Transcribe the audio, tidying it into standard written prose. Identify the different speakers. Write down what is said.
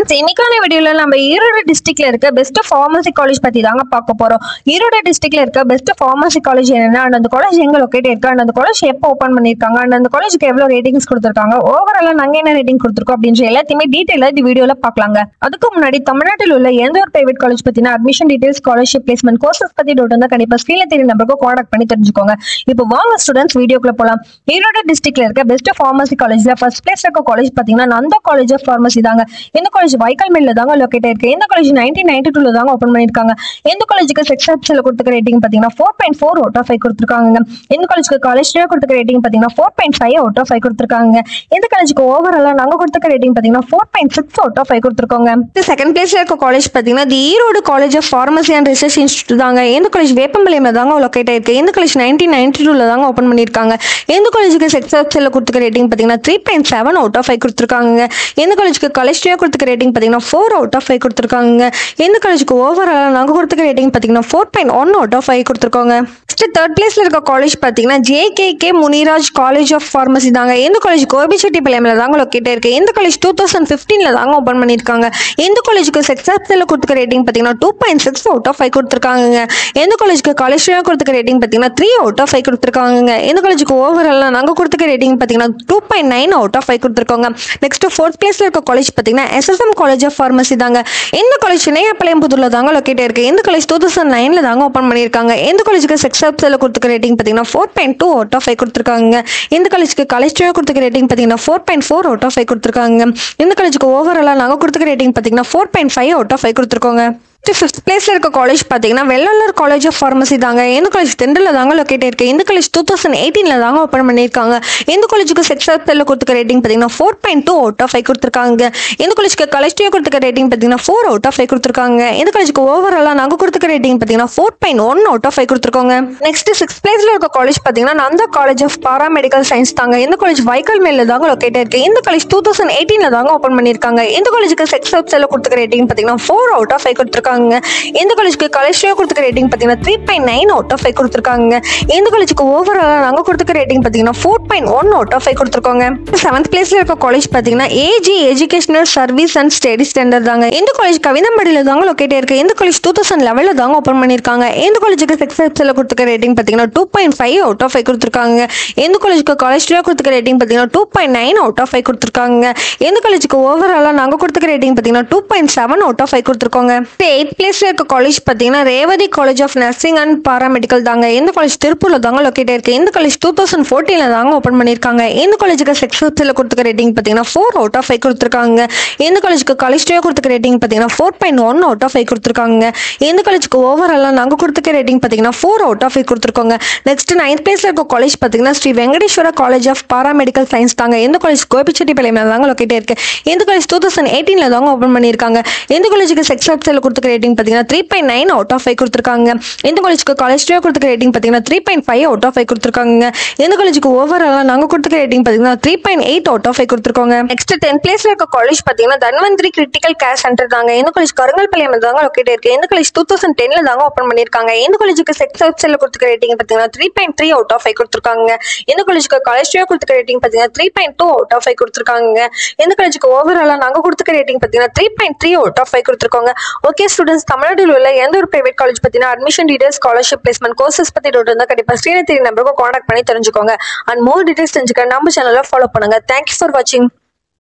Speaker 1: Friends இன்னைக்கான வீடியோல நம்ம ஈரோடு டிஸ்ட்ரிக்ட்ல இருக்க பெஸ்ட் ஃபார்மசி காலேஜ் பத்தி தாங்க பார்க்க போறோம். ஈரோடு டிஸ்ட்ரிக்ட்ல இருக்க பெஸ்ட் ஃபார்மசி காலேஜ் என்னன்னா, அந்த காலேஜ் எங்க லொகேட் இருக்கு, அந்த காலேஜ் எப்போ ஓபன் பண்ணிருக்காங்க, அந்த காலேஜுக்கு எவ்வளவு ரேட்டிங்ஸ் கொடுத்திருக்காங்க, ஓவராலா நாங்க என்ன ரேட்டிங் கொடுத்திருக்கோம் அப்படின்ற எல்லாத்தையுமே டீடைலா இந்த வீடியோல பார்க்கலாங்க. அதுக்கு முன்னாடி தமிழ்நாட்டில் உள்ள எந்த ஒரு பிரைவேட் காலேஜ் பத்தின admission details, scholarship, placement, courses பத்தி டவுட் இருந்தா கண்டிப்பா ஸ்கிரீன்ல தெரிய நம்பருக்கு கான்டாக்ட் பண்ணி தெரிஞ்சுக்கோங்க. இப்போ வாங்க ஸ்டூடெண்ட்ஸ் வீடியோக்குள்ள போலாம். ஈரோடு டிஸ்ட்ரிக்ட்ல இருக்க பெஸ்ட் ஃபார்மசி காலேஜ்ல ஃபர்ஸ்ட் பிளேஸ் இருக்க காலேஜ் பாத்தீங்கன்னா நந்தா காலேஜ் ஆஃப் ஃபார்மசி தாங்க. இந்த காலேஜ் வைக்கல்மேட்ல தாங்க லொகேட் இருக்கு. இந்த காலேஜ் 1992 தாங்க ஓபன் பண்ணிருக்காங்க. இந்த காலேஜுக்கு செக்ஷன்ஸ்ல கொடுத்துக்க ரேட்டிங் பாத்தீங்கன்னா 4.4 அவுட் ஆஃப் 5 கொடுத்திருக்காங்க. இந்த காலேஜுக்கு காலேஜ்ல கொடுத்துக்க ரேட்டிங் பாத்தீங்கன்னா 4.5 அவுட் ஆஃப் 5 கொடுத்திருக்காங்க. இந்த காலேஜுக்கு ஓவராலா நாங்க கொடுத்துக்க ரேட்டிங் பாத்தீங்கன்னா 4.6 அவுட் ஆஃப் 5 கொடுத்திருக்கோங்க. இந்த செகண்ட் பிளேஸ்ல இருக்க காலேஜ் பாத்தீங்கன்னா the Erode college of pharmacy and research institute தாங்க. இந்த காலேஜ் வேப்பம்பாளையம்ல தாங்க லொகேட் இருக்கு. இந்த காலேஜ் 1992 தாங்க ஓபன் பண்ணிருக்காங்க. இந்த காலேஜுக்கு செக்ஷன்ஸ்ல கொடுத்துக்க ரேட்டிங் பாத்தீங்கன்னா 3.7 அவுட் ஆஃப் 5 கொடுத்திருக்காங்க. இந்த காலேஜுக்கு காலேஜ்ல கொடுத்துக்க ரேட்டிங் பாத்தீங்கன்னா 4 அவுட் ஆஃப் 5 கொடுத்திருக்காங்க. இந்த காலேஜுக்கு ஓவராலா நாங்க கொடுத்துக்க ரேட்டிங் பாத்தீங்கன்னா 4.1 அவுட் ஆஃப் 5 கொடுத்திருக்காங்க. நெக்ஸ்ட் தேர்ட் பிளேஸ்ல இருக்க காலேஜ் பாத்தீங்கன்னா JKK Muniraj college of pharmacy தாங்க. இந்த காலேஜ் கோபிச்செட்டிப்பாளையம்ல தாங்க லொகேட் இருக்கு. இந்த காலேஜ் 2015 தாங்க ஓபன் பண்ணிருக்காங்க. இந்த காலேஜுக்கு செக்ஷன்ஸ்ல கொடுத்துக்க ரேட்டிங் பாத்தீங்கன்னா 2.6 அவுட் ஆஃப் 5 கொடுத்திருக்காங்க. இந்த காலேஜுக்கு காலேஜ்ல கொடுத்துக்க ரேட்டிங் பாத்தீங்கன்னா 3 அவுட் ஆஃப் 5 கொடுத்திருக்காங்க. இந்த காலேஜுக்கு ஓவராலா நாங்க கொடுத்துக்க ரேட்டிங் பாத்தீங்கன்னா 2.9 அவுட் ஆஃப் 5 கொடுத்திருக்காங்க. நெக்ஸ்ட் ஃபோர்த் பிளேஸ்ல இருக்க காலேஜ் பாத்தீங்கன்னா எஸ்எஸ்எம் காலேஜ் ஆஃப் ஃபார்மசி தாங்க. இந்த காலேஜ் சென்னையப்பாளையம்புதூர்ல தாங்க லொகேட் இருக்கு. இந்த காலேஜ் 2009 தாங்க ஓபன் பண்ணிருக்காங்க. இந்த காலேஜுக்கு செக்ஷன்ஸ்ல கொடுத்துக்க ரேட்டிங் பாத்தீங்கன்னா 4.2 அவுட் ஆஃப் 5 கொடுத்திருக்காங்க. இந்த காலேஜுக்கு காலேஜ்ல கொடுத்துக்க ரேட்டிங் பாத்தீங்கன்னா 4.4 அவுட் ஆஃப் 5 கொடுத்திருக்காங்க. இந்த காலேஜுக்கு ஓவராலா நாங்க கொடுத்துக்க ரேட்டிங் பாத்தீங்கன்னா 4.5 அவுட் ஆஃப் 5 கொடுத்திருக்கோங்க. ஃபிஃப்த் பிளேஸ்ல இருக்க காலேஜ் பாத்தீங்கன்னா வெள்ளலூர் காலேஜ் ஆஃப் ஃபார்மசி தாங்க. இந்த காலேஜ் தெண்டல்ல தாங்க லொகேட் இருக்கு. இந்த காலேஜ் 2018 தாங்க ஓபன் பண்ணிருக்காங்க. இந்த காலேஜுக்கு செக்ஷன்ஸ்ல கொடுத்துக்க ரேட்டிங் பாத்தீங்கன்னா 4.2 அவுட் ஆஃப் 5 கொடுத்திருக்காங்க. இந்த காலேஜுக்கு காலேஜ்ல கொடுத்துக்க ரேட்டிங் பாத்தீங்கன்னா 4 அவுட் ஆஃப் 5 கொடுத்திருக்காங்க. இந்த காலேஜுக்கு ஓவராலா நாங்க கொடுத்துக்க ரேட்டிங் பாத்தீங்கன்னா 4.1 அவுட் ஆஃப் 5 கொடுத்திருக்காங்க. நெக்ஸ்ட் சிக்ஸ்த் பிளேஸ்ல இருக்க காலேஜ் பாத்தீங்கன்னா Nandha college of paramedical science தாங்க. இந்த காலேஜ் வைக்கல்மேட்ல தாங்க லொகேட் இருக்கு. இந்த காலேஜ் 2018 தாங்க ஓபன் பண்ணிருக்காங்க. இந்த காலேஜுக்கு செக்ஷன்ஸ்ல கொடுத்துக்க ரேட்டிங் பாத்தீங்கன்னா 4 அவுட் ஆஃப் 5 கொடுத்திருக்காங்க. இந்த காலேஜுக்கு காலேஜ்ல கொடுத்துக்க ரேட்டிங் பாத்தீங்கன்னா 3.9 அவுட் ஆஃப் 5 கொடுத்திருக்காங்க. இந்த காலேஜுக்கு ஓவராலா நாங்க கொடுத்துக்க ரேட்டிங் பாத்தீங்கன்னா 4.1 அவுட் ஆஃப் 5 கொடுத்திருக்காங்க. செவன்த் பிளேஸ்ல இருக்க காலேஜ் பாத்தீங்கன்னா AG educational service and study centre தாங்க. இந்த காலேஜ் கவிதம்படியில தாங்க லொகேட் இருக்கு. இந்த காலேஜ் 2011 தாங்க ஓபன் பண்ணிருக்காங்க. இந்த காலேஜுக்கு செக்ஷன்ஸ்ல கொடுத்துக்க ரேட்டிங் பாத்தீங்கன்னா 2.5 அவுட் ஆஃப் 5 கொடுத்திருக்காங்க. இந்த காலேஜுக்கு காலேஜ்ல கொடுத்துக்க ரேட்டிங் பாத்தீங்கன்னா 2.9 அவுட் ஆஃப் 5 கொடுத்திருக்காங்க. இந்த காலேஜுக்கு ஓவராலா நாங்க கொடுத்துக்க ரேட்டிங் பாத்தீங்கன்னா 2.7 அவுட் ஆஃப் 5 கொடுத்திருக்கோங்க. எய்த் பிளேஸ்ல இருக்க காலேஜ் பாத்தீங்கன்னா Revathi college of nursing and paramedical தாங்க. இந்த காலேஜ் திருப்பூர்ல தாங்க லொகேட் இருக்கு. இந்த காலேஜ் 2014 தாங்க ஓபன் பண்ணிருக்காங்க. இந்த காலேஜுக்கு செக்ஷன்ஸ்ல கொடுத்துக்க ரேட்டிங் பாத்தீங்கன்னா 4 அவுட் ஆஃப் 5 கொடுத்திருக்காங்க. இந்த காலேஜுக்கு காலேஜ்ல கொடுத்துக்க ரேட்டிங் பாத்தீங்கன்னா 4.1 அவுட் ஆஃப் 5 கொடுத்திருக்காங்க. இந்த காலேஜுக்கு ஓவராலா நாங்க கொடுத்துக்க ரேட்டிங் பாத்தீங்கன்னா 4 அவுட் ஆஃப் 5 கொடுத்திருக்கோங்க. நெக்ஸ்ட் நைன்த் பிளேஸ்ல இருக்க காலேஜ் பாத்தீங்கன்னா Sri Venkateswara college of paramedical science தாங்க. இந்த காலேஜ் கோபிச்செட்டிப்பாளையம்ல தாங்க லொகேட் இருக்கு. இந்த காலேஜ் 2018 தாங்க ஓபன் பண்ணிருக்காங்க. இந்த காலேஜுக்கு செக்ஷன்ஸ்ல கொடுத்துக்க ரேட்டிங் பாத்தீங்கன்னா 3.9 அவுட் ஆஃப் 5 கொடுத்திருக்காங்க. இந்த காலேஜுக்கு காலேஜ்ல கொடுத்துக்க ரேட்டிங் பாத்தீங்கன்னா 3.5 அவுட் ஆஃப் 5 கொடுத்திருக்காங்க. இந்த காலேஜுக்கு ஓவராலா நாங்க கொடுத்துக்க ரேட்டிங் பாத்தீங்கன்னா 3.8 அவுட் ஆஃப் 5 கொடுத்திருக்காங்க. நெக்ஸ்ட் 10th பிளேஸ்ல இருக்க காலேஜ் பாத்தீங்கன்னா தன்வந்திரி கிரிட்டிக்கல் கேர் சென்டர் தாங்க. இந்த காலேஜ் கருங்கல்பாளையம்ல தாங்க லொகேட் இருக்கு. இந்த காலேஜ் 2010 தாங்க ஓபன் பண்ணிருக்காங்க. இந்த காலேஜுக்கு செக்ஷன்ஸ்ல கொடுத்துக்க ரேட்டிங் பாத்தீங்கன்னா 3.3 அவுட் ஆஃப் 5 கொடுத்திருக்காங்க. இந்த காலேஜுக்கு காலேஜ்ல கொடுத்துக்க ரேட்டிங் பாத்தீங்கன்னா 3.2 அவுட் ஆஃப் 5 கொடுத்திருக்காங்க. இந்த காலேஜுக்கு ஓவராலா நாங்க கொடுத்துக்க ரேட்டிங் பாத்தீங்கன்னா 3.3 அவுட் ஆஃப் 5 கொடுத்திருக்காங்க. ஓகே ஸ்டூடெண்ட்ஸ், தமிழ்நாட்டில் உள்ள எந்த ஒரு பிரைவேட் காலேஜ் பத்தின admission details, scholarship, placement, courses பத்தி டவுட் இருந்தா கண்டிப்பா ஸ்கிரீன்ல தெரிய நம்பருக்கு கான்டாக்ட் பண்ணி தெரிஞ்சுக்கோங்க. அண்ட் மோர் டீடைல்ஸ் தெரிஞ்சுக்க நம்ம சேனலை ஃபாலோ பண்ணுங்க. தேங்க்யூ ஃபார் வாட்சிங்.